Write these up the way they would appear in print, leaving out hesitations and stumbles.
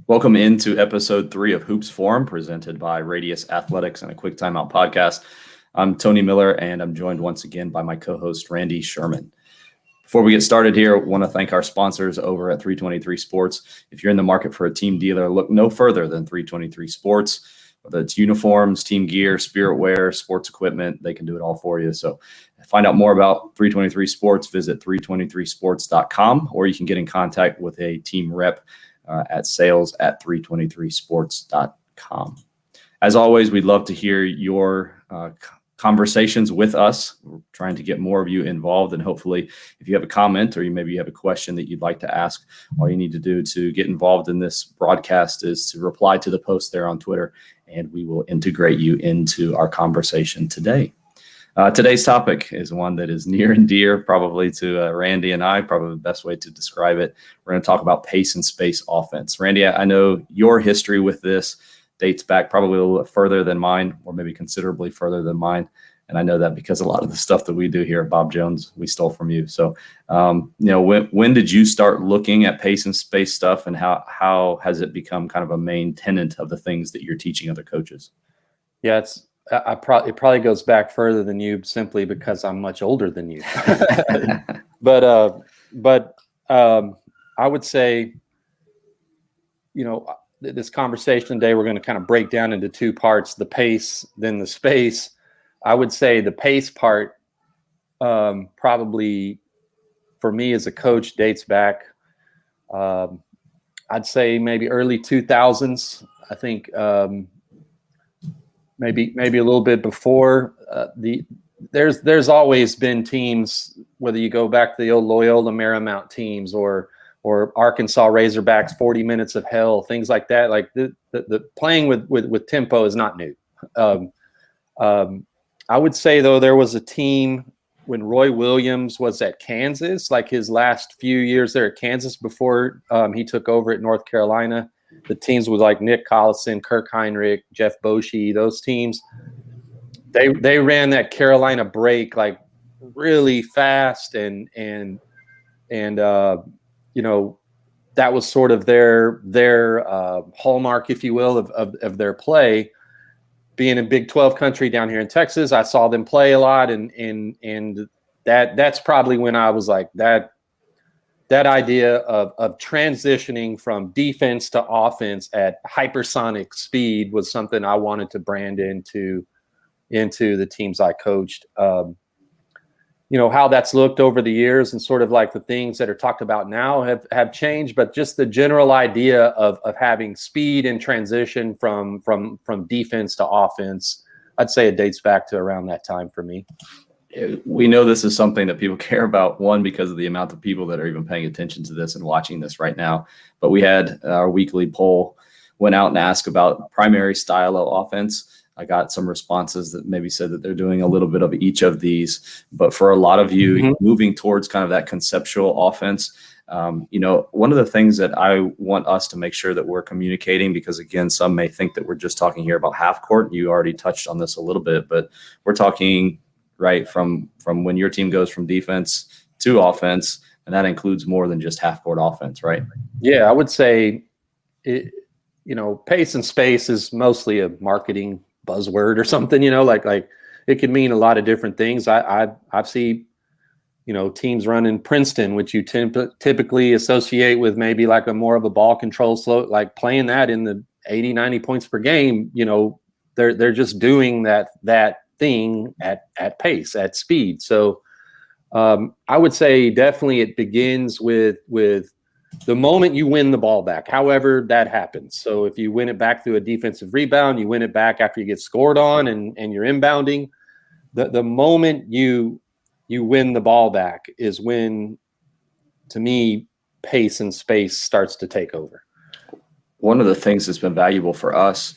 Welcome into episode 3 of Hoops Forum, presented by Radius Athletics and a Quick Timeout podcast. I'm Tony Miller, and I'm joined once again by my co-host, Randy Sherman. Before we get started here, I want to thank our sponsors over at 323 Sports. If you're in the market for a team dealer, look no further than 323 Sports. Whether it's uniforms, team gear, spirit wear, sports equipment, they can do it all for you. So find out more about 323 Sports, visit 323sports.com, or you can get in contact with a team rep at sales@323sports.com. As always, we'd love to hear your conversations with us. We're trying to get more of you involved, and hopefully if you have a comment or maybe you have a question that you'd like to ask, all you need to do to get involved in this broadcast is to reply to the post there on Twitter, and we will integrate you into our conversation today. Today's topic is one that is near and dear probably to Randy and I, probably the best way to describe it. We're going to talk about pace and space offense. Randy, I know your history with this dates back probably a little bit further than mine, or maybe considerably further than mine. And I know that because a lot of the stuff that we do here at Bob Jones, we stole from you. So, when did you start looking at pace and space stuff, and how has it become kind of a main tenet of the things that you're teaching other coaches? Yeah, it probably goes back further than you, simply because I'm much older than you. But I would say, this conversation today, we're going to kind of break down into two parts: the pace, then the space. I would say the pace part, probably for me as a coach, dates back. I'd say maybe early 2000s. I think. Maybe a little bit before. There's always been teams, whether you go back to the old Loyola Marymount teams or Arkansas Razorbacks, 40 Minutes of Hell, things like that. Like the playing with tempo is not new. I would say, though, there was a team when Roy Williams was at Kansas, like his last few years there at Kansas before he took over at North Carolina. The teams with like Nick Collison, Kirk Heinrich, Jeff Boschee, those teams, they ran that Carolina break like really fast, and that was sort of their hallmark, if you will, of their play. Being in Big 12 country down here in Texas, I saw them play a lot, and that's probably when I was like that idea of transitioning from defense to offense at hypersonic speed was something I wanted to brand into the teams I coached. How that's looked over the years and sort of like the things that are talked about now have changed, but just the general idea of having speed and transition from defense to offense, I'd say it dates back to around that time for me. We know this is something that people care about, one, because of the amount of people that are even paying attention to this and watching this right now. But we had our weekly poll, went out and asked about primary style of offense. I got some responses that maybe said that they're doing a little bit of each of these. But for a lot of you, moving towards kind of that conceptual offense, one of the things that I want us to make sure that we're communicating, because again, some may think that we're just talking here about half court. You already touched on this a little bit, but we're talking right from when your team goes from defense to offense, and that includes more than just half court offense, right? Yeah, I would say pace and space is mostly a marketing buzzword or something, like it could mean a lot of different things. I've seen teams running Princeton, which you typically associate with maybe like a more of a ball control slow, like playing that in the 80-90 points per game. They're just doing that thing at pace, at speed. So I would say definitely it begins with the moment you win the ball back, however that happens. So if you win it back through a defensive rebound, you win it back after you get scored on and you're inbounding, the moment you win the ball back is when, to me, pace and space starts to take over. One of the things that's been valuable for us,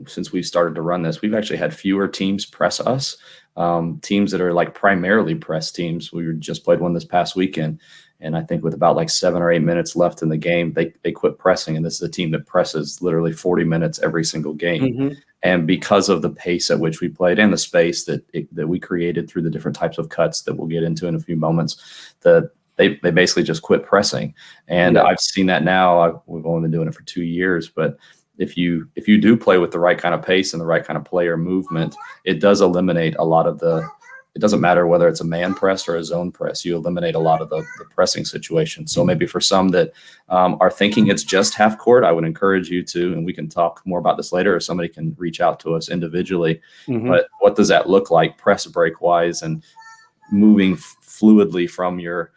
since we've started to run this, we've actually had fewer teams press us, teams that are like primarily press teams. We just played one this past weekend, and I think with about like 7 or 8 minutes left in the game, they quit pressing. And this is a team that presses literally 40 minutes every single game. And because of the pace at which we played and the space that we created through the different types of cuts that we'll get into in a few moments, they basically just quit pressing. And I've seen that now. We've only been doing it for 2 years, but if you do play with the right kind of pace and the right kind of player movement, it does eliminate a lot of it doesn't matter whether it's a man press or a zone press. You eliminate a lot of the pressing situations. So maybe for some that are thinking it's just half court, I would encourage you to, and we can talk more about this later, or somebody can reach out to us individually. But what does that look like press break wise and moving fluidly from your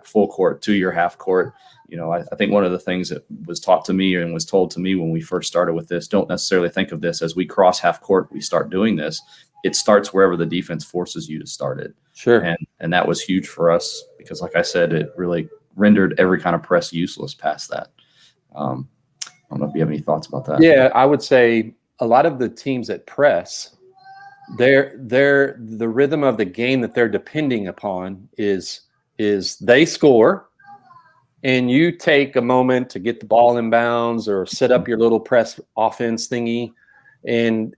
full court to your half court? I think one of the things that was taught to me and was told to me when we first started with this, don't necessarily think of this as we cross half court, we start doing this. It starts wherever the defense forces you to start it. Sure. And that was huge for us because, like I said, it really rendered every kind of press useless past that. I don't know if you have any thoughts about that. Yeah, I would say a lot of the teams that press, the rhythm of the game that they're depending upon is they score, and you take a moment to get the ball in bounds or set up your little press offense thingy, and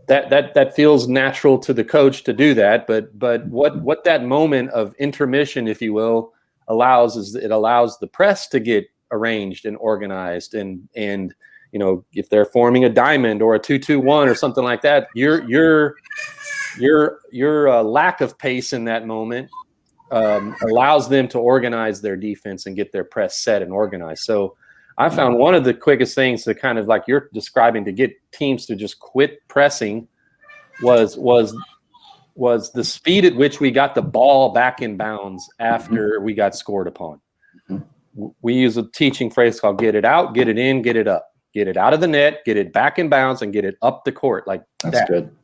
that feels natural to the coach to do that. But what that moment of intermission, if you will, allows is it allows the press to get arranged and organized, and if they're forming a diamond or a 2-2-1 or something like that, your lack of pace in that moment allows them to organize their defense and get their press set and organized. So I found one of the quickest things to kind of like you're describing to get teams to just quit pressing was the speed at which we got the ball back in bounds after we got scored upon. We use a teaching phrase called get it out, get it in, get it up. Get it out of the net, get it back in bounds, and get it up the court like That's that. good.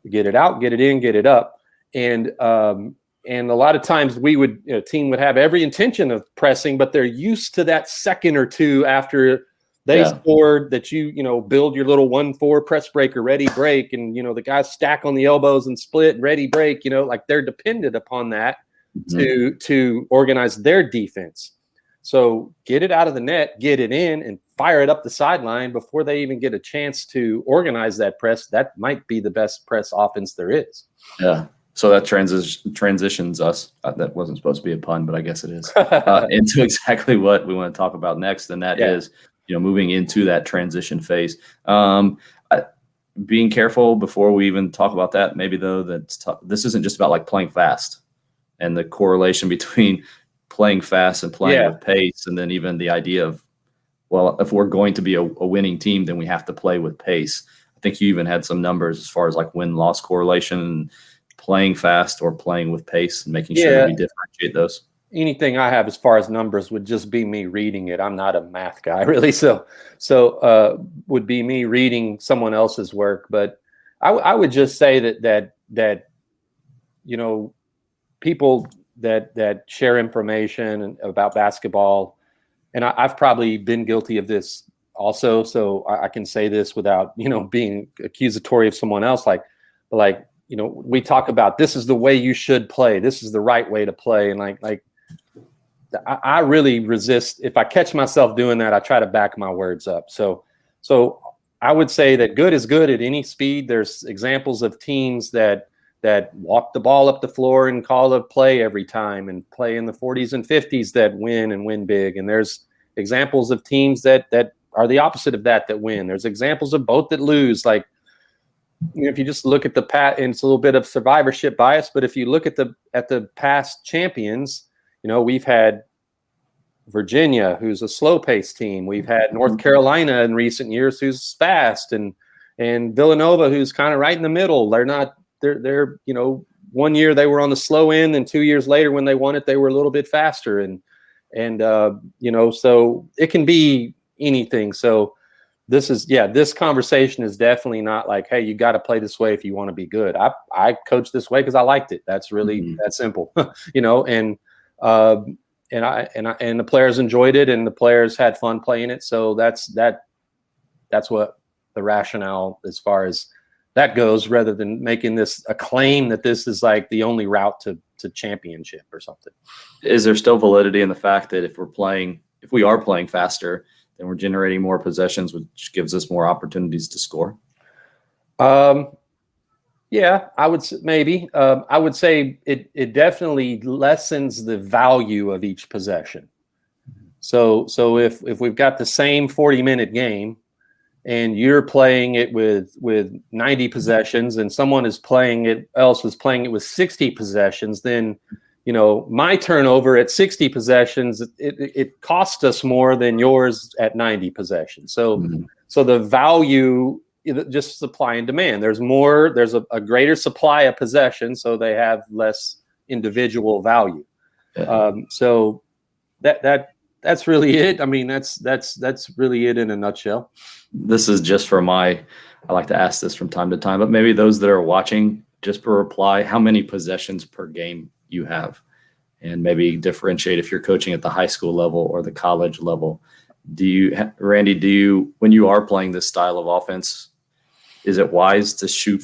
Get it out, get it in, get it up. And a lot of times team would have every intention of pressing, but they're used to that second or two after they scored that you build your little 1-4 press break or ready break, and the guys stack on the elbows and split ready break. Like they're dependent upon that to organize their defense. So get it out of the net, get it in, and fire it up the sideline before they even get a chance to organize that press. That might be the best press offense there is. Yeah. So that transitions us. That wasn't supposed to be a pun, but I guess it is. Into exactly what we want to talk about next, and that is, moving into that transition phase. Being careful before we even talk about that. Maybe though, this isn't just about like playing fast and the correlation between playing fast and playing with pace, and then even the idea of, well, if we're going to be a winning team, then we have to play with pace. I think you even had some numbers as far as like win-loss correlation, playing fast or playing with pace, and making sure that we differentiate those. Anything I have as far as numbers would just be me reading it. I'm not a math guy really, so would be me reading someone else's work. But I would just say that people that share information about basketball, and I've probably been guilty of this also, so I can say this without being accusatory of someone else. Like we talk about, this is the way you should play, this is the right way to play, and like I really resist. If I catch myself doing that, I try to back my words up. So I would say that good is good at any speed. There's examples of teams that walk the ball up the floor and call a play every time and play in the 40s and 50s that win and win big. And there's examples of teams that are the opposite of that win. There's examples of both that lose. Like, if you just look at the past, and it's a little bit of survivorship bias, but if you look at the past champions, we've had Virginia, who's a slow-paced team. We've had North Carolina in recent years, who's fast, and Villanova, who's kind of right in the middle. They're 1 year they were on the slow end, and 2 years later when they won it, they were a little bit faster. And so it can be anything. So this conversation is definitely not like, hey, you got to play this way if you want to be good. I coach this way because I liked it. That's really that simple, and the players enjoyed it, and the players had fun playing it. So that's what the rationale as far as that goes, rather than making this a claim that this is like the only route to championship or something. Is there still validity in the fact that if we are playing faster, then we're generating more possessions, which gives us more opportunities to score? Yeah, maybe. I would say it definitely lessens the value of each possession. So if we've got the same 40-minute game and you're playing it with 90 possessions and someone is playing it with 60 possessions, then my turnover at 60 possessions, it cost us more than yours at 90 possessions. So the value, just supply and demand. There's a greater supply of possession, so they have less individual value. Yeah. So that's really it. I mean, that's really it in a nutshell. This is just for I like to ask this from time to time, but maybe those that are watching, just per reply, how many possessions per game you have, and maybe differentiate if you're coaching at the high school level or the college level. Randy, when you are playing this style of offense, is it wise to shoot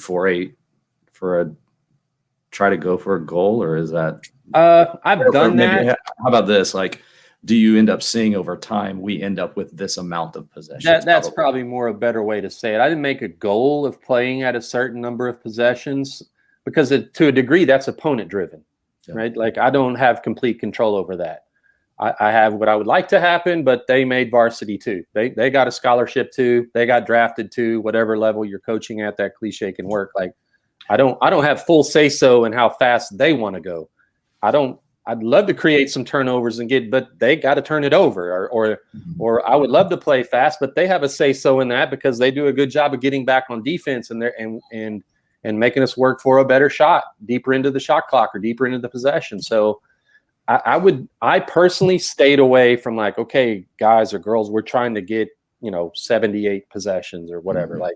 try to go for a goal, or is that? I've done that. How about this? Like, do you end up seeing over time, we end up with this amount of possessions? That's probably more a better way to say it. I didn't make a goal of playing at a certain number of possessions because to a degree, that's opponent driven, right? Like I don't have complete control over that. I have what I would like to happen, but they made varsity too. They got a scholarship too. They got drafted to whatever level you're coaching at. That cliche can work. Like I don't have full say so in how fast they want to go. I'd love to create some turnovers but they got to turn it over, or I would love to play fast, but they have a say so in that because they do a good job of getting back on defense and making us work for a better shot deeper into the shot clock or deeper into the possession. So I personally stayed away from like, okay, guys or girls, we're trying to get 78 possessions or whatever. Like,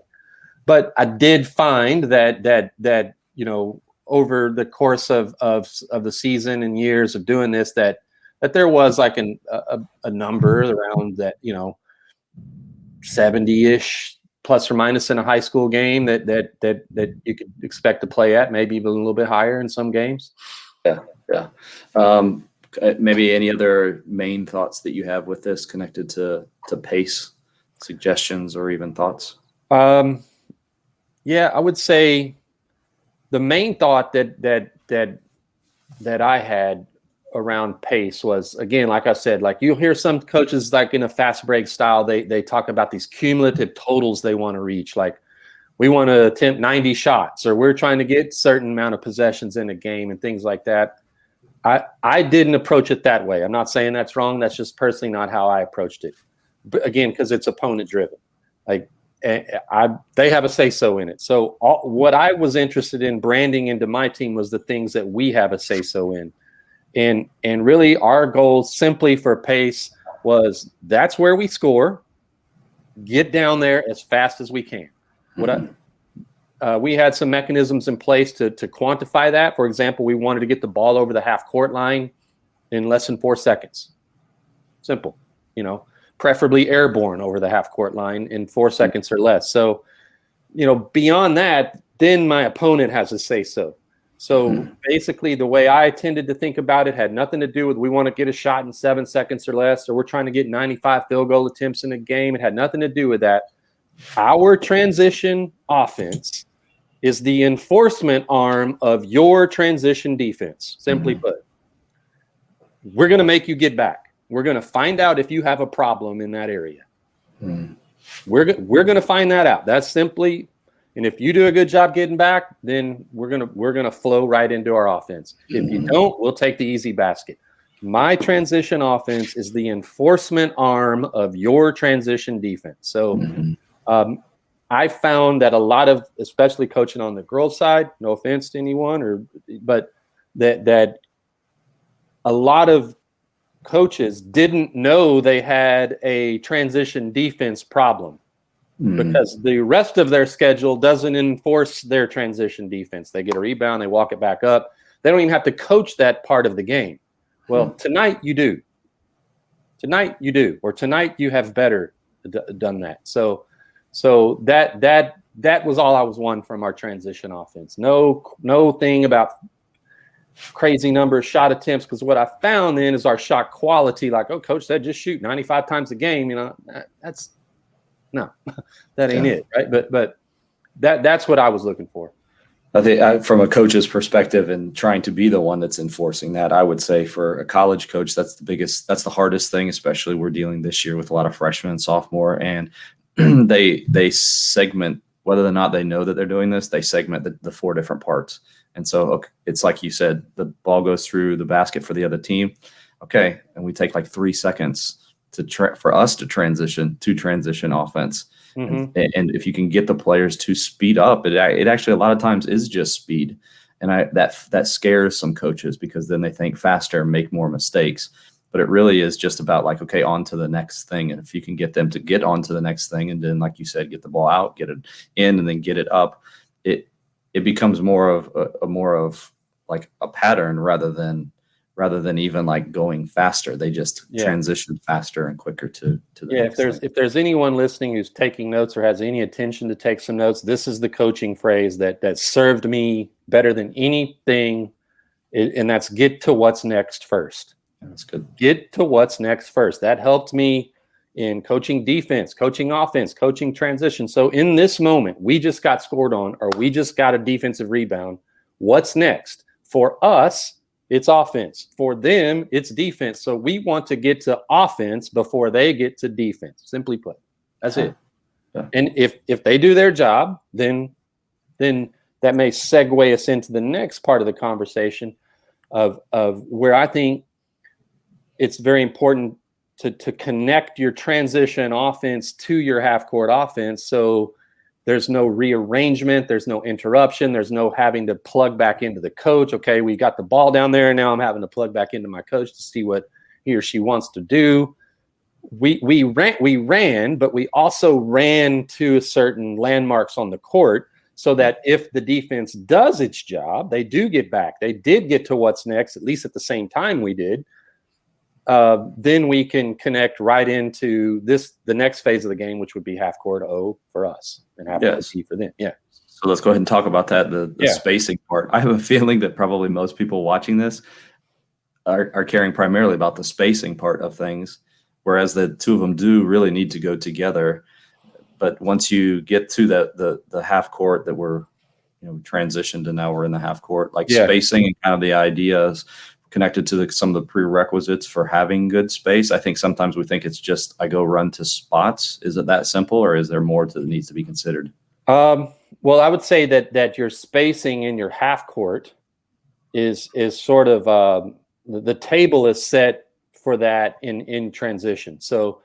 but I did find that over the course of the season and years of doing this, that there was like a number around that 70-ish plus or minus in a high school game that you could expect to play at, maybe even a little bit higher in some games. Yeah. Maybe any other main thoughts that you have with this connected to pace, suggestions, or even thoughts? Yeah, I would say the main thought that I had around pace was, again, like I said, like you'll hear some coaches like in a fast break style, they talk about these cumulative totals they want to reach. Like we want to attempt 90 shots, or we're trying to get certain amount of possessions in a game and things like that. I didn't approach it that way. I'm not saying that's wrong. That's just personally not how I approached it. But again, because it's opponent driven. Like they have a say so in it. So what I was interested in branding into my team was the things that we have a say so in. And really our goal simply for pace was that's where we score. Get down there as fast as we can. We had some mechanisms in place to quantify that. For example, we wanted to get the ball over the half court line in less than 4 seconds. Simple, preferably airborne over the half court line in 4 seconds or less. So, beyond that, then my opponent has a say so. So basically the way I tended to think about it had nothing to do with we want to get a shot in 7 seconds or less, or we're trying to get 95 field goal attempts in a game. It had nothing to do with that. Our transition offense is the enforcement arm of your transition defense. Simply put, we're going to make you get back. We're going to find out if you have a problem in that area. We're going to find that out. That's simply, and if you do a good job getting back, then we're going to flow right into our offense. If you don't, we'll take the easy basket. My transition offense is the enforcement arm of your transition defense. So, I found that a lot of, especially coaching on the girls' side, no offense to anyone, but that a lot of coaches didn't know they had a transition defense problem because the rest of their schedule doesn't enforce their transition defense. They get a rebound, they walk it back up. They don't even have to coach that part of the game. Well, tonight you do. Tonight you do, or tonight you have better done that. So that was all I was wanting from our transition offense. No thing about crazy number of shot attempts, because what I found then is our shot quality. Like, oh, coach said just shoot 95 times a game. That's no, that ain't it, right? But that's what I was looking for. I think from a coach's perspective and trying to be the one that's enforcing that, I would say for a college coach, that's the hardest thing, especially we're dealing this year with a lot of freshmen and sophomore, and they segment, whether or not they know that they're doing this, they segment the four different parts. And so okay, it's like you said, the ball goes through the basket for the other team. Okay. And we take like 3 seconds for us to transition offense. Mm-hmm. And if you can get the players to speed up, it actually a lot of times is just speed. And that scares some coaches because then they think faster and make more mistakes. But it really is just about like, okay, on to the next thing. And if you can get them to get on to the next thing, and then, like you said, get the ball out, get it in, and then get it up, it becomes more of like a pattern rather than even like going faster. They just transition faster and quicker to the next thing. If there's anyone listening who's taking notes or has any intention to take some notes, this is the coaching phrase that served me better than anything, and that's get to what's next first. That's good. Get to what's next first. That helped me in coaching defense, coaching offense, coaching transition. So in this moment, we just got scored on, or we just got a defensive rebound. What's next? For us, it's offense. For them, it's defense. So we want to get to offense before they get to defense. Simply put, that's it. Yeah. And if they do their job, then that may segue us into the next part of the conversation of where I think it's very important to connect your transition offense to your half-court offense. So there's no rearrangement, there's no interruption, there's no having to plug back into the coach. Okay, we got the ball down there, and now I'm having to plug back into my coach to see what he or she wants to do. We ran, but we also ran to certain landmarks on the court so that if the defense does its job, they do get back. They did get to what's next, at least at the same time we did. Then we can connect right into the next phase of the game, which would be half court O for us and half court C for them. Yeah. So let's go ahead and talk about that, the spacing part. I have a feeling that probably most people watching this are caring primarily about the spacing part of things, whereas the two of them do really need to go together. But once you get to the half court that we're transitioned and now we're in the half court, like spacing and kind of the ideas connected to some of the prerequisites for having good space. I think sometimes we think it's just I go run to spots. Is it that simple, or is there more that needs to be considered? Well, I would say that your spacing in your half court is sort of the table is set for that in transition. So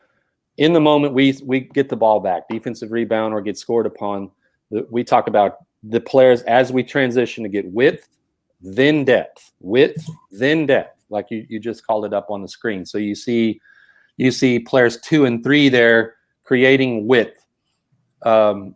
in the moment we get the ball back, defensive rebound or get scored upon, we talk about the players as we transition to get width, then depth, width, then depth, like you just called it up on the screen. So you see players 2 and 3 there creating width. And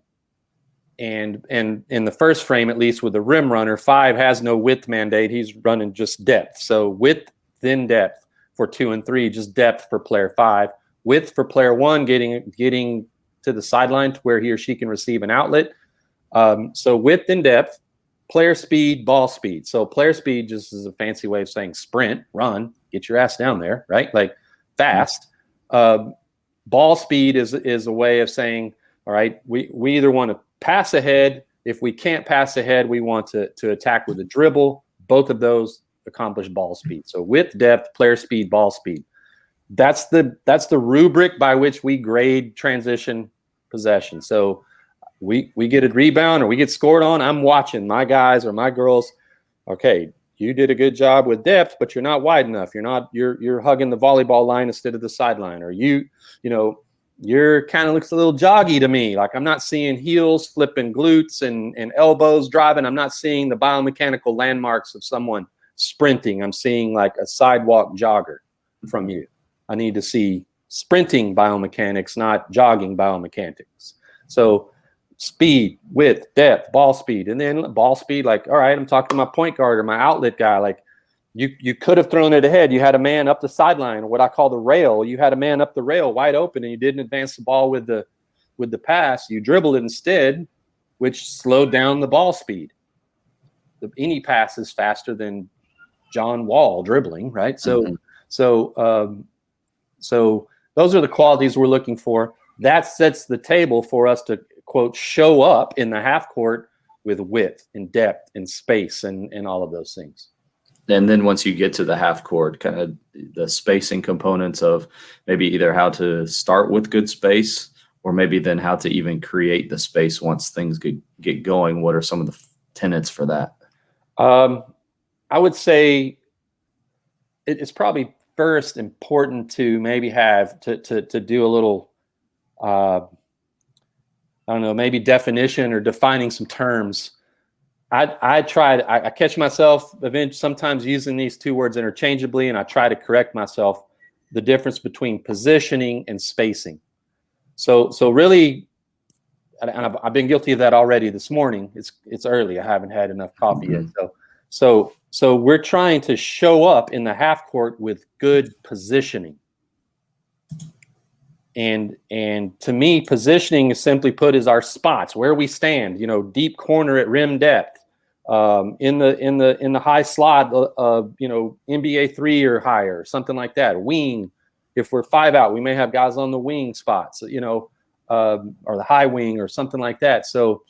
in the first frame, at least with the rim runner, 5 has no width mandate. He's running just depth. So width, then depth for 2 and 3, just depth for player 5. Width for player 1, getting to the sideline to where he or she can receive an outlet. So width and depth. Player speed, ball speed. So player speed just is a fancy way of saying sprint, run, get your ass down there, right? Like fast. Ball speed is a way of saying, all right, we either want to pass ahead. If we can't pass ahead, we want to attack with a dribble. Both of those accomplish ball speed. So width, depth, player speed, ball speed. That's the rubric by which we grade transition possession. So we get a rebound or we get scored on, I'm watching my guys or my girls. Okay, you did a good job with depth, but you're not wide enough. You're hugging the volleyball line instead of the sideline, or you're kind of looks a little joggy to me. Like I'm not seeing heels flipping glutes and elbows driving. I'm not seeing the biomechanical landmarks of someone sprinting. I'm seeing like a sidewalk jogger from you. I need to see sprinting biomechanics, not jogging biomechanics. So speed, width, depth, ball speed. And then ball speed, like, all right, I'm talking to my point guard or my outlet guy. Like you could have thrown it ahead. You had a man up the sideline, or what I call the rail. You had a man up the rail wide open, and you didn't advance the ball with the pass. You dribbled it instead, which slowed down the ball speed. Any pass is faster than John Wall dribbling, right? So those are the qualities we're looking for. That sets the table for us to, quote, show up in the half court with width and depth and space and all of those things. And then once you get to the half court, kind of the spacing components of maybe either how to start with good space or maybe then how to even create the space once things get going. What are some of the tenets for that? I would say it's probably first important to maybe have to do a little, I don't know, maybe definition or defining some terms. I catch myself sometimes using these two words interchangeably, and I try to correct myself the difference between positioning and spacing. So really, and I've been guilty of that already this morning. It's early. I haven't had enough coffee yet. So we're trying to show up in the half court with good positioning. And to me, positioning is simply put is our spots where we stand. Deep corner at rim depth, in the high slot, NBA 3 or higher, something like that. Wing, if we're 5 out, we may have guys on the wing spots, or the high wing or something like that. So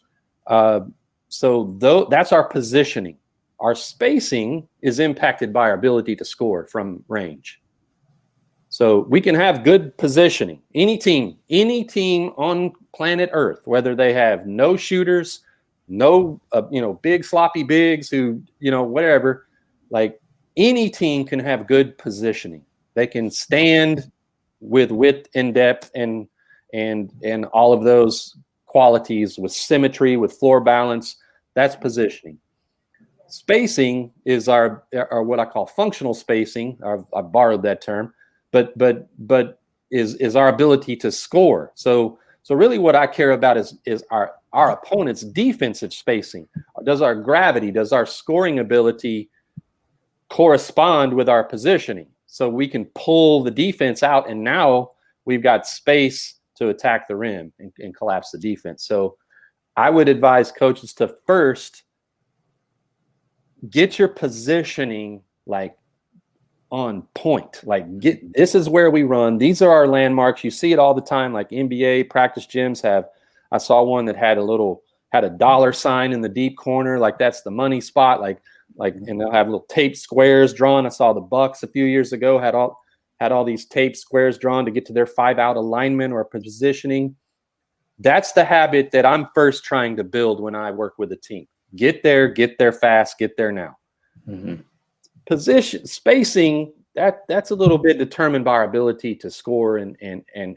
that's our positioning. Our spacing is impacted by our ability to score from range. So we can have good positioning. Any team on planet Earth, whether they have no shooters, no, big sloppy bigs who, whatever, like any team can have good positioning. They can stand with width and depth and all of those qualities with symmetry, with floor balance. That's positioning. Spacing is our what I call functional spacing. I've borrowed that term, but is our ability to score. So really what I care about is our opponent's defensive spacing. Does our gravity, does our scoring ability correspond with our positioning? So we can pull the defense out, and now we've got space to attack the rim and collapse the defense. So I would advise coaches to first get your positioning like on point. Like, this is where we run. These are our landmarks. You see it all the time. Like NBA practice gyms have. I saw one that had a dollar sign in the deep corner. Like that's the money spot. Like, and they'll have little tape squares drawn. I saw the Bucks a few years ago had all these tape squares drawn to get to their 5-out alignment or positioning. That's the habit that I'm first trying to build when I work with a team. Get there fast, get there now. Mm-hmm. Position spacing, that's a little bit determined by our ability to score and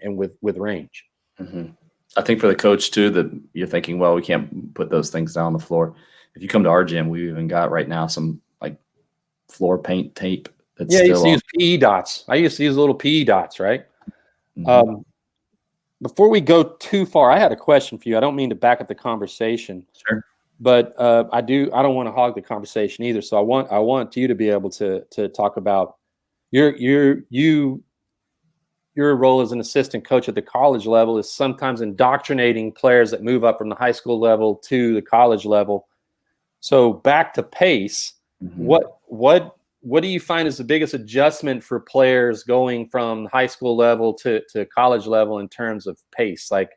with range. Mm-hmm. I think for the coach too, that you're thinking, well, we can't put those things down on the floor. If you come to our gym, we've even got right now some like floor paint tape. That's I used still to use PE dots. I used to use little PE dots, right? Mm-hmm. Before we go too far, I had a question for you. I don't mean to back up the conversation. Sure. But I don't want to hog the conversation either. So I want you to be able to talk about your role as an assistant coach at the college level is sometimes indoctrinating players that move up from the high school level to the college level. So back to pace, Mm-hmm. What do you find is the biggest adjustment for players going from high school level to college level in terms of pace? Like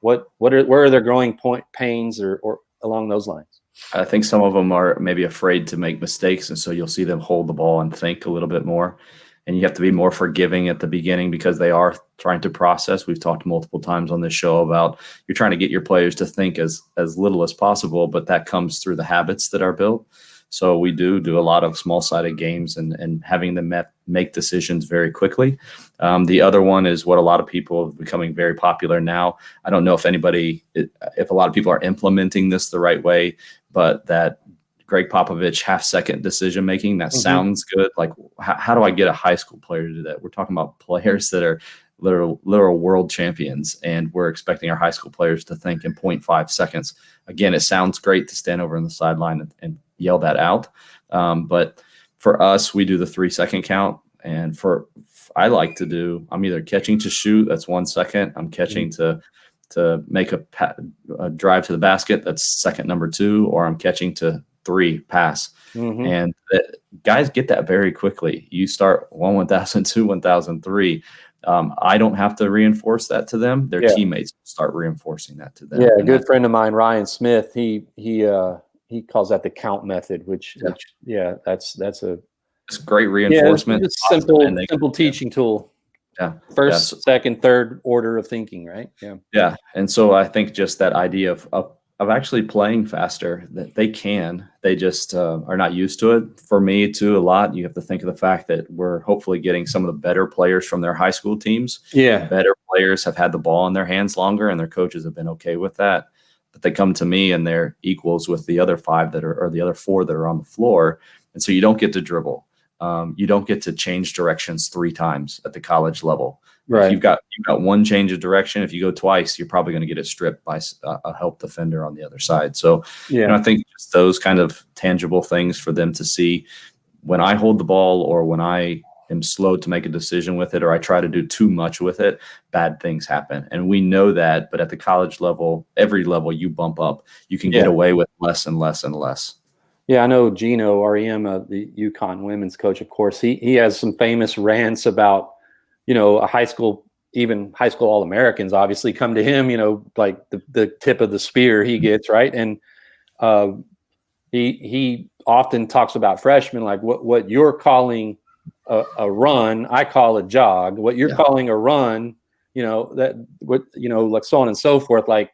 where are their growing pains or along those lines? I think some of them are maybe afraid to make mistakes, and so you'll see them hold the ball and think a little bit more. And you have to be more forgiving at the beginning because they are trying to process. We've talked multiple times on this show about you're trying to get your players to think as little as possible, but that comes through the habits that are built. So we do a lot of small-sided games and having them make decisions very quickly. The other one is what a lot of people are becoming very popular now. I don't know if a lot of people are implementing this the right way, but that Greg Popovich half-second decision-making, that sounds good. Like, how do I get a high school player to do that? We're talking about players that are literal world champions, and we're expecting our high school players to think in 0.5 seconds. Again, it sounds great to stand over on the sideline and yell that out. But for us, we do the 3-second count. And I like to do, I'm either catching to shoot, that's 1 second. I'm catching to make a drive to the basket, that's second number 2, or I'm catching to 3 pass. Mm-hmm. And guys get that very quickly. You start 1,000, 2,000, 3. I don't have to reinforce that to them. Their Yeah. teammates start reinforcing that to them. Yeah, a And good friend of mine, Ryan Smith, he calls that the count method, which that's a it's great it's reinforcement. just Awesome. And simple teaching tool. yeah, First, yeah. second, third order of thinking, right? Yeah. Yeah, and so I think just that idea of actually playing faster, that they just are not used to it. For me, too, a lot. You have to think of the fact that we're hopefully getting some of the better players from their high school teams. Yeah. The better players have had the ball in their hands longer, and their coaches have been okay with that. But they come to me and they're equals with the other five or the other four that are on the floor, and so you don't get to dribble. You don't get to change directions 3 times at the college level. Right. If you've got one change of direction, if you go twice, you're probably going to get it stripped by a help defender on the other side. So, I think just those kind of tangible things for them to see when I hold the ball or when I am slow to make a decision with it or I try to do too much with it, bad things happen. And we know that, but at the college level, every level you bump up, you can get away with less and less and less. Yeah, I know Gino REM, the UConn women's coach, of course, he has some famous rants about, a high school All-Americans obviously come to him, like the tip of the spear he gets, right? And he often talks about freshmen, like what you're calling a run, I call a jog. What you're calling a run, like so on and so forth. Like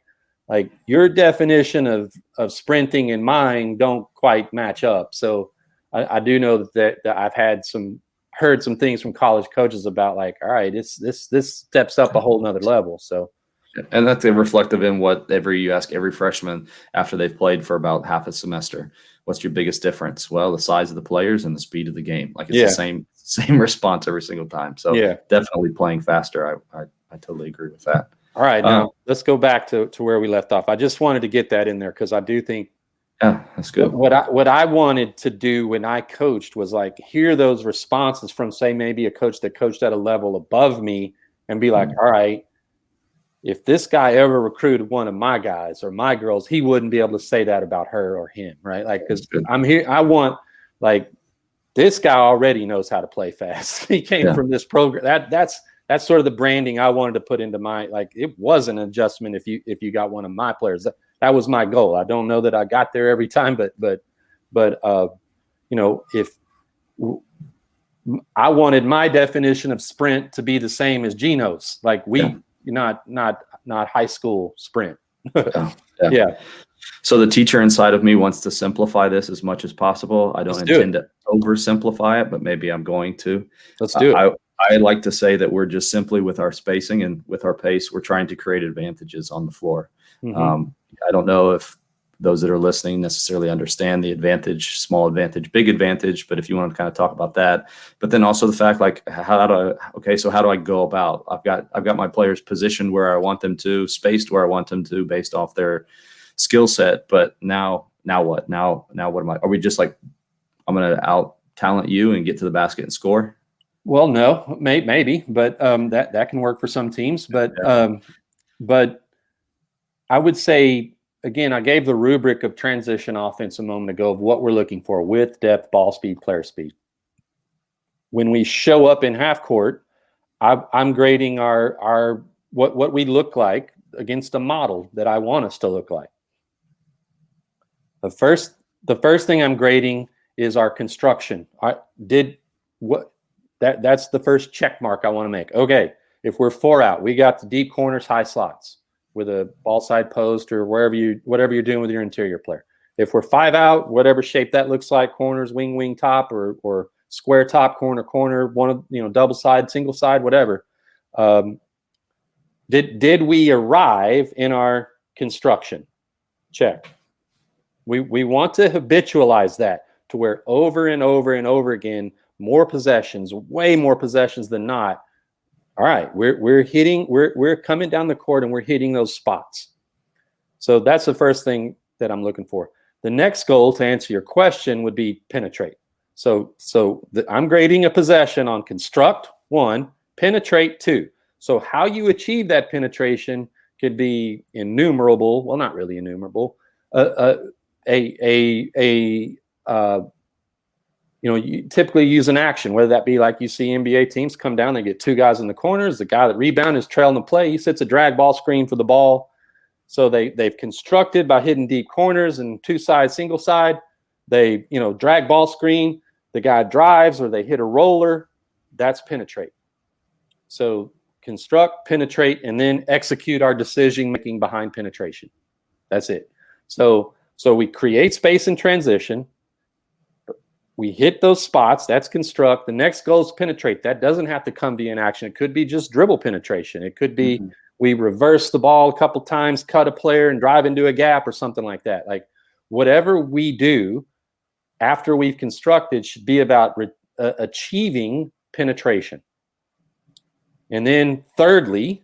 your definition of sprinting and mine don't quite match up. So I do know that I've heard some things from college coaches about like, all right, this steps up a whole nother level. So, and that's reflective in you ask every freshman after they've played for about half a semester, what's your biggest difference? Well, the size of the players and the speed of the game. Like it's the same response every single time. So definitely playing faster. I totally agree with that. All right, now let's go back to where we left off. I just wanted to get that in there because I do think that's good. What I wanted to do when I coached was like hear those responses from, say, maybe a coach that coached at a level above me and be like, all right, if this guy ever recruited one of my guys or my girls, he wouldn't be able to say that about her or him, right? Like, because I'm here, I want, like, this guy already knows how to play fast. He came from this program. That's sort of the branding I wanted to put into my, like, it was an adjustment if you got one of my players. That was my goal. I don't know that I got there every time, but if I wanted my definition of sprint to be the same as Gino's, like not high school sprint. Yeah. So the teacher inside of me wants to simplify this as much as possible. I don't intend to oversimplify it, but maybe I'm going to. Let's do it. I like to say that we're just simply with our spacing and with our pace, we're trying to create advantages on the floor. Mm-hmm. I don't know if those that are listening necessarily understand the advantage, small advantage, big advantage, but if you want to kind of talk about that, but then also the fact, like, how do I go about? I've got my players positioned where I want them to, spaced where I want them to based off their skill set. But now what? Now what am I? Are we just like, I'm going to out talent you and get to the basket and score? Well, no, maybe, but that can work for some teams. But I would say, again, I gave the rubric of transition offense a moment ago of what we're looking for: width, depth, ball speed, player speed. When we show up in half court, I'm grading our what we look like against a model that I want us to look like. The first thing I'm grading is our construction. That's the first check mark I want to make. Okay, if we're 4 out, we got the deep corners, high slots with a ball side post or whatever you're doing with your interior player. If we're 5 out, whatever shape that looks like, corners, wing top, or square top, corner, one of double side, single side, whatever. Did we arrive in our construction? Check. We want to habitualize that to where over and over and over again, more possessions, way more possessions than not. All right, we're coming down the court and we're hitting those spots. So that's the first thing that I'm looking for. The next goal, to answer your question, would be penetrate. So I'm grading a possession on construct 1, penetrate 2. So how you achieve that penetration could be innumerable. Well, not really innumerable. you typically use an action, whether that be like you see NBA teams come down, they get two guys in the corners. The guy that rebound is trailing the play. He sets a drag ball screen for the ball. So they've constructed by hitting deep corners and two side, single side. They, drag ball screen. The guy drives or they hit a roller. That's penetrate. So construct, penetrate, and then execute our decision making behind penetration. That's it. So we create space in transition. We hit those spots. That's construct. The next goal is penetrate. That doesn't have to come via an action. It could be just dribble penetration. It could be we reverse the ball a couple times, cut a player, and drive into a gap or something like that. Like whatever we do after we've constructed should be about achieving penetration. And then thirdly,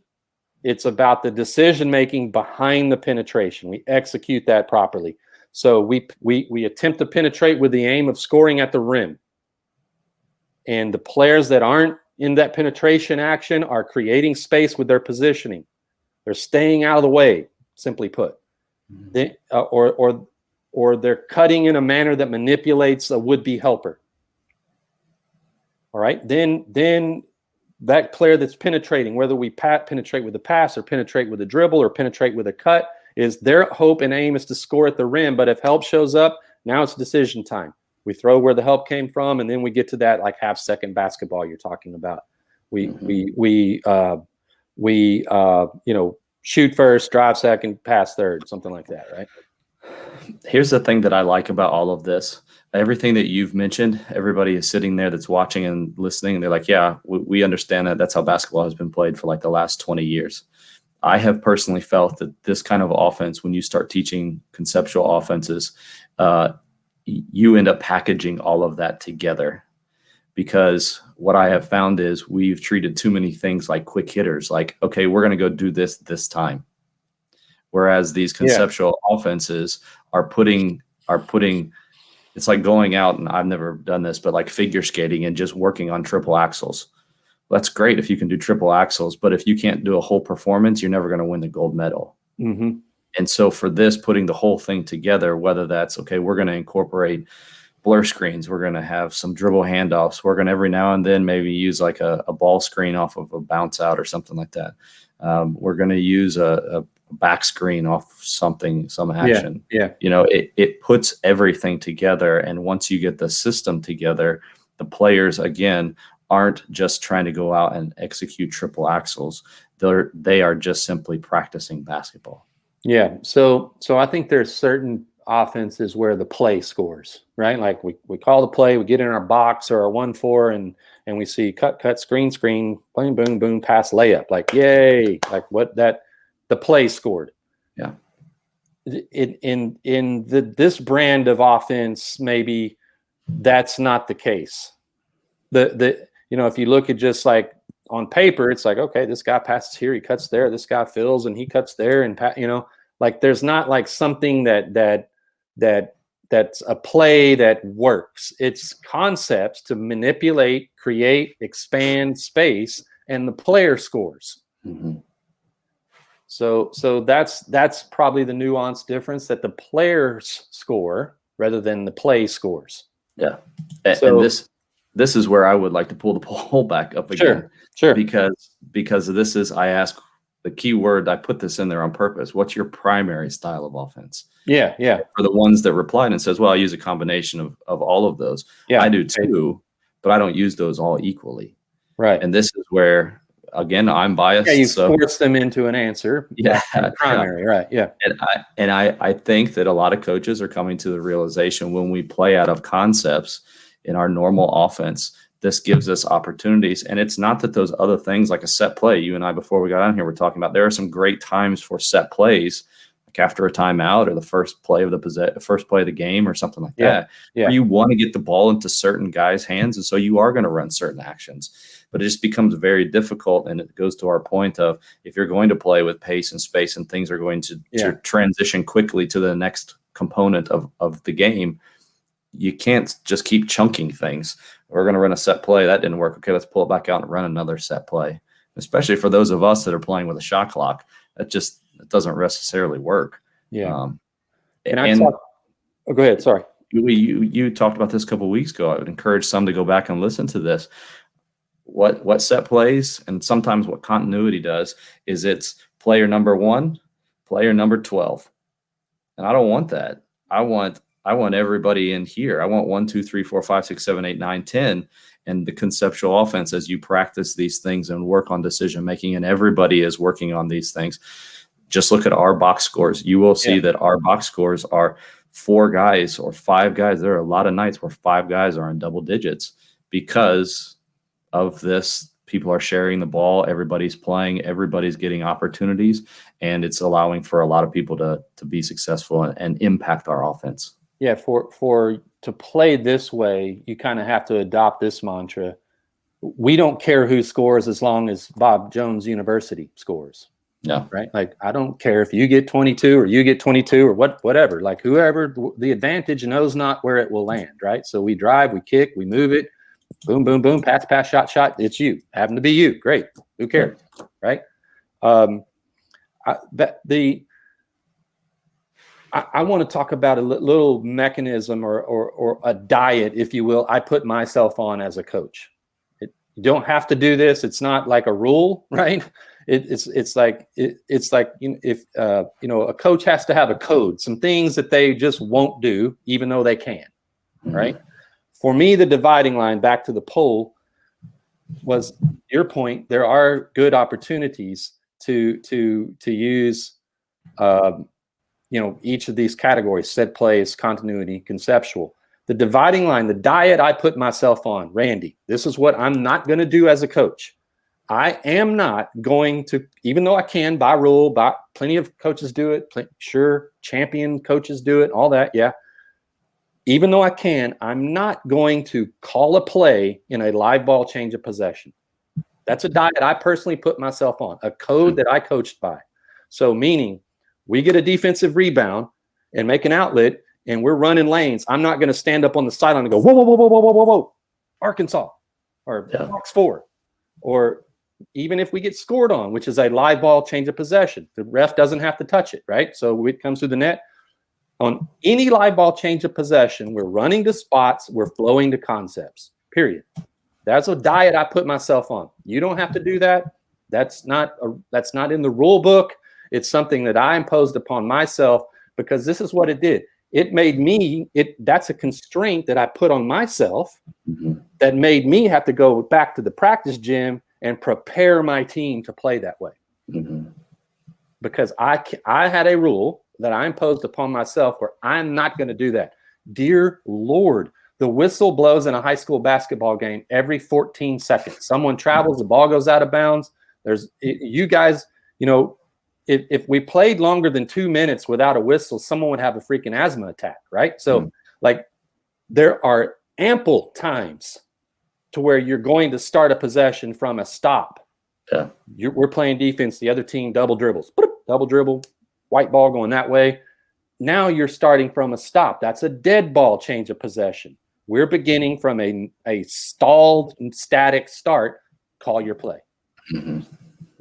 it's about the decision making behind the penetration. We execute that properly. So we attempt to penetrate with the aim of scoring at the rim. And the players that aren't in that penetration action are creating space with their positioning. They're staying out of the way, simply put. Or they're cutting in a manner that manipulates a would-be helper. All right? Then that player that's penetrating, whether we penetrate with a pass or penetrate with a dribble or penetrate with a cut, is their hope and aim is to score at the rim. But if help shows up, now it's decision time. We throw where the help came from, and then we get to that like half-second basketball you're talking about. We shoot first, drive second, pass third, something like that, right? Here's the thing that I like about all of this. Everything that you've mentioned, everybody is sitting there that's watching and listening, and they're like, yeah, we understand that. That's how basketball has been played for like the last 20 years. I have personally felt that this kind of offense, when you start teaching conceptual offenses, you end up packaging all of that together. Because what I have found is we've treated too many things like quick hitters, like, okay, we're going to go do this time. Whereas these conceptual offenses are putting, it's like going out, and I've never done this, but like figure skating and just working on triple axels. That's great if you can do triple axels, but if you can't do a whole performance, you're never going to win the gold medal. Mm-hmm. And so for this, putting the whole thing together, whether that's, okay, we're going to incorporate blur screens, we're going to have some dribble handoffs, we're going to every now and then maybe use like a ball screen off of a bounce out or something like that. We're going to use a back screen off some action. Yeah. It puts everything together. And once you get the system together, the players, again, aren't just trying to go out and execute triple axels. They are just simply practicing basketball. Yeah. So I think there's certain offenses where the play scores, right? Like we call the play, we get in our box or our 1-4 and we see cut, screen, boom, boom, boom, pass, layup. Like, yay. Like the play scored. Yeah. In this brand of offense, maybe that's not the case. If you look at just like on paper, it's like, okay, this guy passes here, he cuts there, this guy fills and he cuts there, and like there's not like something that's a play that works. It's concepts to manipulate, create, expand space, and the player scores. Mm-hmm. So that's probably the nuanced difference, that the players score rather than the play scores. Yeah, and this is where I would like to pull the poll back up again. Sure. Because this is, I ask the key word, I put this in there on purpose. What's your primary style of offense? Yeah. For the ones that replied and says, well, I use a combination of all of those. Yeah, I do too, but I don't use those all equally. Right. And this is where, again, I'm biased. Yeah, you force them into an answer. Yeah. Primary, right. Yeah. And I think that a lot of coaches are coming to the realization when we play out of concepts in our normal offense, this gives us opportunities. And it's not that those other things like a set play, you and I, before we got on here, we're talking about, there are some great times for set plays, like after a timeout or the first play of the game or something like that, where you want to get the ball into certain guys' hands. And so you are going to run certain actions, but it just becomes very difficult. And it goes to our point of, if you're going to play with pace and space and things are going to transition quickly to the next component of the game, you can't just keep chunking things. We're going to run a set play. That didn't work. Okay, let's pull it back out and run another set play. Especially for those of us that are playing with a shot clock, it doesn't necessarily work. Yeah. Go ahead. Sorry. You talked about this a couple of weeks ago. I would encourage some to go back and listen to this. What set plays and sometimes what continuity does is it's player number 1, player number 12. And I don't want that. I want everybody in here. I want 1, 2, 3, 4, 5, 6, 7, 8, 9, 10. And the conceptual offense, as you practice these things and work on decision making, and everybody is working on these things. Just look at our box scores. You will see that our box scores are 4 guys or 5 guys. There are a lot of nights where 5 guys are in double digits because of this. People are sharing the ball. Everybody's playing. Everybody's getting opportunities, and it's allowing for a lot of people to be successful and impact our offense. Yeah, to play this way, you kind of have to adopt this mantra. We don't care who scores as long as Bob Jones University scores. Yeah. Right. Like, I don't care if you get 22 or you get 22 or whatever. Like, whoever the advantage knows not where it will land. Right. So we drive, we kick, we move it. Boom, boom, boom. Pass, shot. It's you. Happen to be you. Great. Who cares? Right. I want to talk about a little mechanism or a diet, if you will, I put myself on as a coach. You don't have to do this. It's not like a rule, right? It's like if a coach has to have a code, some things that they just won't do, even though they can, right? For me, the dividing line, back to the poll, was your point. There are good opportunities to use each of these categories: set plays, continuity, conceptual. The dividing line, the diet I put myself on, Randy, this is what I'm not going to do as a coach. I am not going to, even though I can by rule, plenty of coaches do it, sure, champion coaches do it, all that, yeah. Even though I can, I'm not going to call a play in a live ball change of possession. That's a diet I personally put myself on, a code that I coached by. So meaning, we get a defensive rebound and make an outlet and we're running lanes. I'm not going to stand up on the sideline and go, whoa, whoa, whoa, whoa, whoa, whoa, whoa, whoa, Arkansas or box 4. Or even if we get scored on, which is a live ball change of possession, the ref doesn't have to touch it, right? So it comes through the net. On any live ball change of possession, we're running to spots, we're flowing to concepts, period. That's a diet I put myself on. You don't have to do that. That's not in the rule book. It's something that I imposed upon myself because this is what it did. It made me, that's a constraint that I put on myself that made me have to go back to the practice gym and prepare my team to play that way. Because I had a rule that I imposed upon myself where I'm not going to do that. Dear Lord, the whistle blows in a high school basketball game every 14 seconds. Someone travels, the ball goes out of bounds. You guys, if we played longer than 2 minutes without a whistle, someone would have a freaking asthma attack, right? So there are ample times to where you're going to start a possession from a stop. Yeah. We're playing defense. The other team double dribble, white ball going that way. Now you're starting from a stop. That's a dead ball change of possession. We're beginning from a stalled and static start. Call your play.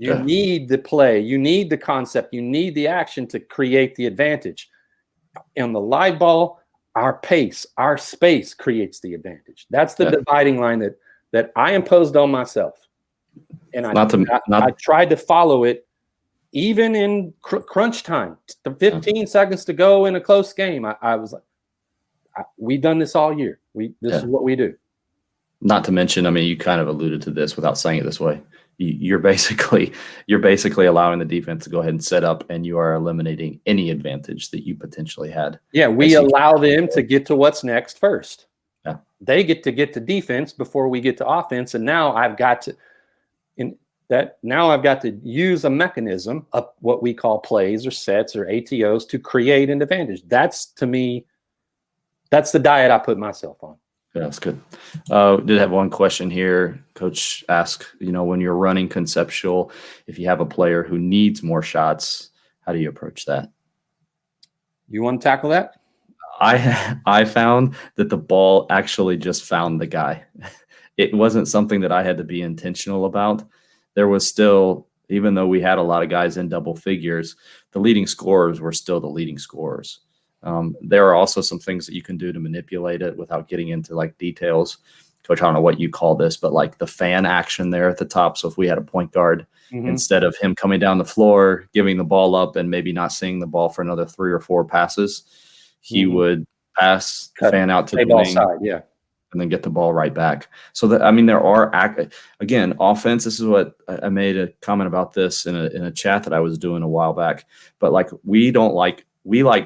You need the play. You need the concept. You need the action to create the advantage. On the live ball, our pace, our space creates the advantage. That's the dividing line that I imposed on myself. And I tried to follow it even in crunch time, the 15 seconds to go in a close game. I was like, we've done this all year. This is what we do. Not to mention, I mean, you kind of alluded to this without saying it this way. You're basically allowing the defense to go ahead and set up, and you are eliminating any advantage that you potentially had. Yeah, we allow them to get to what's next first. Yeah, they get to defense before we get to offense, and now I've got to use a mechanism of what we call plays or sets or ATOs to create an advantage. That's, to me, that's the diet I put myself on. Yeah, that's good. Did have one question here. Coach asked, when you're running conceptual, if you have a player who needs more shots, how do you approach that? You want to tackle that? I found that the ball actually just found the guy. It wasn't something that I had to be intentional about. There was still, even though we had a lot of guys in double figures, the leading scorers were still the leading scorers. There are also some things that you can do to manipulate it without getting into like details. Coach, I don't know what you call this, but like the fan action there at the top. So if we had a point guard, instead of him coming down the floor, giving the ball up and maybe not seeing the ball for another 3 or 4 passes, he would pass, fan out to the ball wing, side, yeah, and then get the ball right back. So that, I mean, there are again, offense. This is what I made a comment about this in a chat that I was doing a while back. But like we like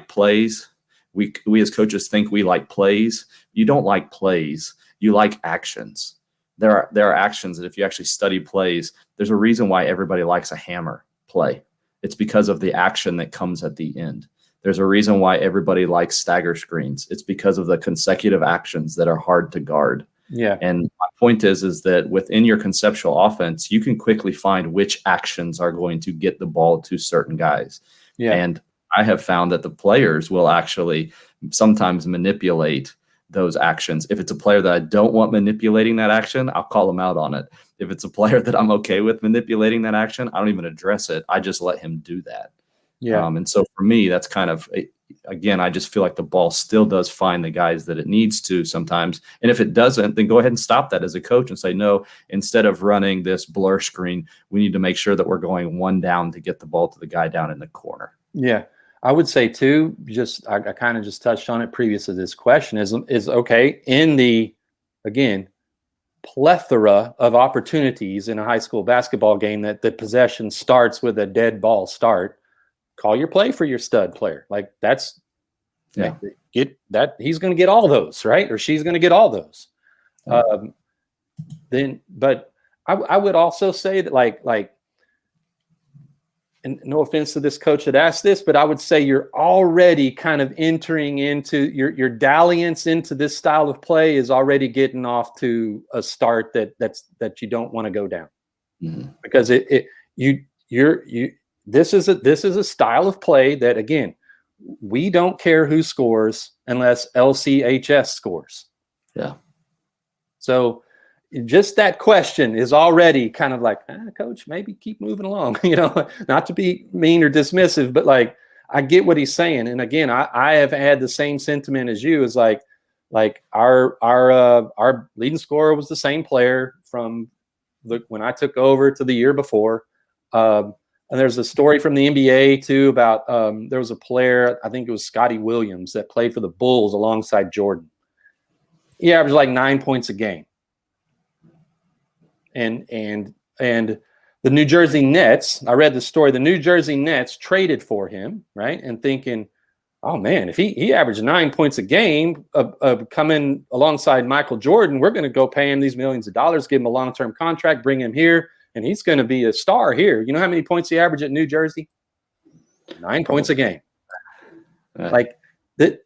plays. We as coaches think we like plays. You don't like plays. You like actions. There are actions that if you actually study plays, there's a reason why everybody likes a hammer play. It's because of the action that comes at the end. There's a reason why everybody likes stagger screens. It's because of the consecutive actions that are hard to guard. Yeah. And my point is that within your conceptual offense, you can quickly find which actions are going to get the ball to certain guys. Yeah. And I have found that the players will actually sometimes manipulate those actions. If it's a player that I don't want manipulating that action, I'll call them out on it. If it's a player that I'm okay with manipulating that action, I don't even address it. I just let him do that. Yeah. And so for me, that's kind of, again, I just feel like the ball still does find the guys that it needs to sometimes. And if it doesn't, then go ahead and stop that as a coach and say, no, instead of running this blur screen, we need to make sure that we're going one down to get the ball to the guy down in the corner. Yeah. I would say too, I kind of just touched on it previous to this question is okay. In the, again, plethora of opportunities in a high school basketball game that the possession starts with a dead ball start, call your play for your stud player. Like that's, yeah, get that he's going to get all those, right? Or she's going to get all those. But I would also say that like, and no offense to this coach that asked this, but I would say you're already kind of entering into your dalliance into this style of play is already getting off to a start that you don't want to go down, because this is a style of play that, again, we don't care who scores unless LCHS scores. Yeah. So just that question is already kind of like, coach, maybe keep moving along, not to be mean or dismissive, but like, I get what he's saying. And again, I have had the same sentiment as you, is like our leading scorer was the same player from when I took over to the year before. And there's a story from the NBA too about there was a player, I think it was Scotty Williams, that played for the Bulls alongside Jordan. He averaged like 9 points a game. And the New Jersey Nets, I read the story, the New Jersey Nets traded for him, right? And thinking, oh man, if he averaged 9 points a game of coming alongside Michael Jordan, we're going to go pay him these millions of dollars, give him a long-term contract, bring him here, and he's going to be a star here. You know how many points he averaged at New Jersey? 9 points a game. Like that,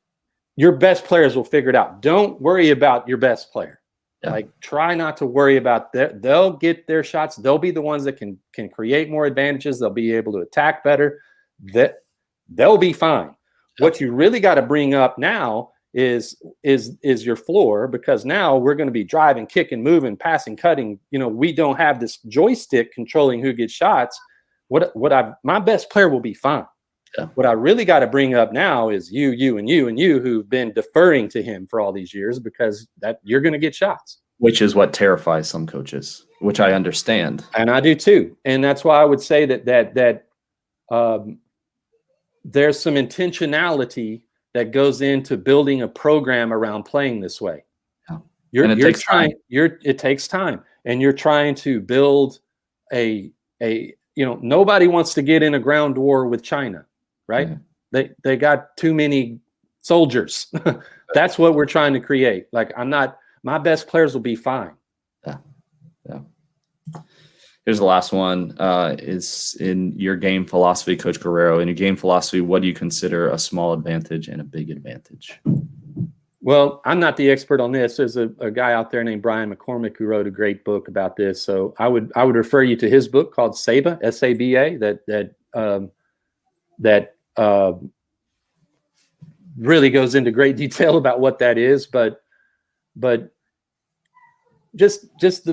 your best players will figure it out. Don't worry about your best player. Yeah. Like, try not to worry about that. They'll get their shots. They'll be the ones that can create more advantages. They'll be able to attack better. They'll be fine. Yeah. What you really got to bring up now is your floor, because now we're going to be driving, kicking, moving, passing, cutting. We don't have this joystick controlling who gets shots. My best player will be fine. Yeah. What I really got to bring up now is you, and you who've been deferring to him for all these years, because that you're going to get shots. Which is what terrifies some coaches, which I understand. And I do too. And that's why I would say that there's some intentionality that goes into building a program around playing this way. Yeah. It takes time, and you're trying to build nobody wants to get in a ground war with China. Right? Yeah. They got too many soldiers. That's what we're trying to create. Like, my best players will be fine. Yeah. Here's the last one. Is in your game philosophy, Coach Guerrero. In your game philosophy, what do you consider a small advantage and a big advantage? Well, I'm not the expert on this. There's a guy out there named Brian McCormick who wrote a great book about this. So I would refer you to his book called SABA, S-A-B-A, that really goes into great detail about what that is, but just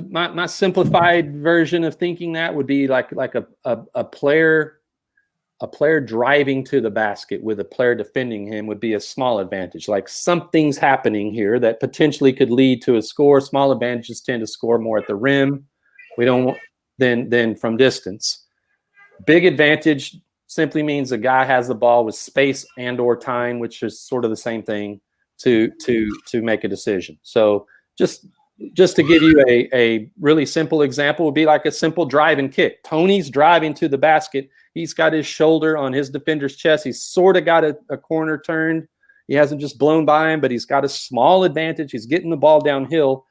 my simplified version of thinking that would be like a player a player driving to the basket with a player defending him would be a small advantage. Like something's happening here that potentially could lead to a score. Small advantages tend to score more at the rim. We don't than from distance. Big advantage simply means a guy has the ball with space and or time, which is sort of the same thing to make a decision. So just to give you a really simple example would be like a simple drive and kick. Tony's driving to the basket. He's got his shoulder on his defender's chest. He's sort of got a corner turned. He hasn't just blown by him, but he's got a small advantage. He's getting the ball downhill.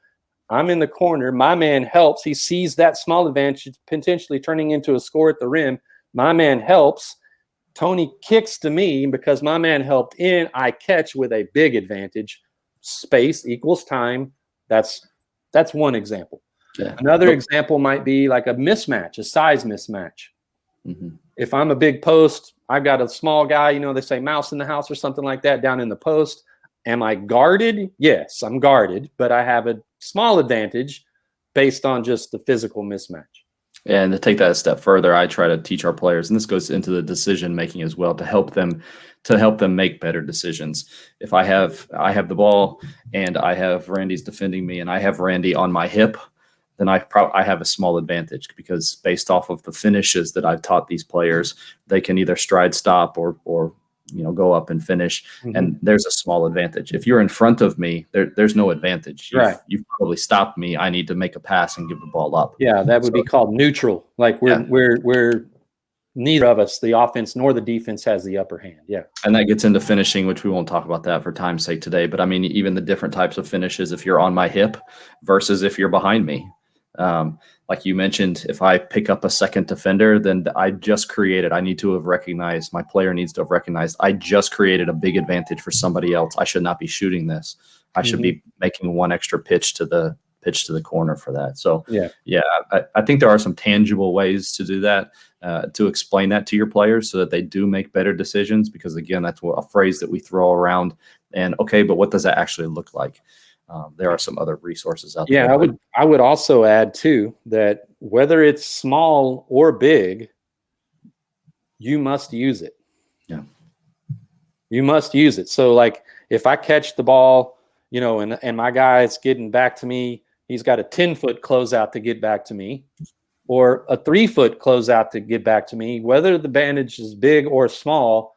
I'm in the corner. My man helps. He sees that small advantage potentially turning into a score at the rim. My man helps. Tony kicks to me because my man helped in. I catch with a big advantage. Space equals time. That's one example. Yeah. Another example might be like a mismatch, a size mismatch. Mm-hmm. If I'm a big post, I've got a small guy, they say mouse in the house or something like that down in the post. Am I guarded? Yes, I'm guarded, but I have a small advantage based on just the physical mismatch. And to take that a step further, I try to teach our players, and this goes into the decision making as well, to help them make better decisions. If I have the ball and I have Randy's defending me and I have Randy on my hip, then I have a small advantage, because based off of the finishes that I've taught these players, they can either stride stop or go up and finish. Mm-hmm. And there's a small advantage. If you're in front of me, there's no advantage. You've probably stopped me. I need to make a pass and give the ball up. Yeah, that would be called neutral. Like we're neither of us, the offense nor the defense, has the upper hand. Yeah. And that gets into finishing, which we won't talk about that for time's sake today. But I mean, even the different types of finishes, if you're on my hip versus if you're behind me. Like you mentioned, if I pick up a second defender, then I need to have recognized, my player needs to have recognized, I just created a big advantage for somebody else. I should not be shooting this. I should be making one extra pitch to the corner for that. So I think there are some tangible ways to do that, to explain that to your players so that they do make better decisions, because again, that's a phrase that we throw around, and okay, but what does that actually look like? There are some other resources out there. Yeah, I would also add too that whether it's small or big, you must use it. Yeah, you must use it. So like if I catch the ball, and my guy's getting back to me, he's got a 10-foot closeout to get back to me, or a 3-foot closeout to get back to me, whether the advantage is big or small,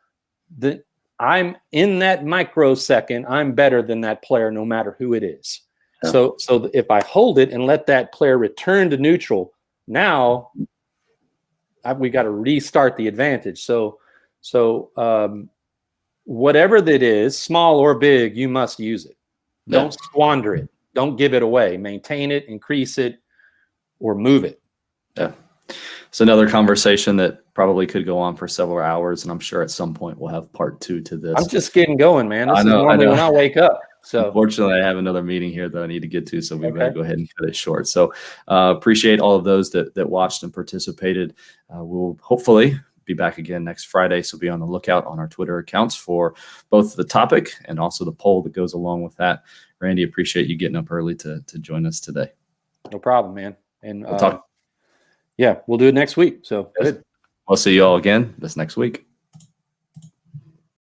I'm in that microsecond, I'm better than that player, no matter who it is. Yeah. So if I hold it and let that player return to neutral, now we got to restart the advantage. So whatever that is, small or big, you must use it. Yeah. Don't squander it. Don't give it away. Maintain it, increase it, or move it. Yeah. It's another conversation that probably could go on for several hours, and I'm sure at some point we'll have part 2 to this. I'm just getting going, man. This is normally when I wake up. So unfortunately, I have another meeting here that I need to get to, so we better go ahead and cut it short. So appreciate all of those that watched and participated. We'll hopefully be back again next Friday, so be on the lookout on our Twitter accounts for both the topic and also the poll that goes along with that. Randy, appreciate you getting up early to join us today. No problem, man. And we'll talk. Yeah, we'll do it next week. So good. We'll see you all again this next week.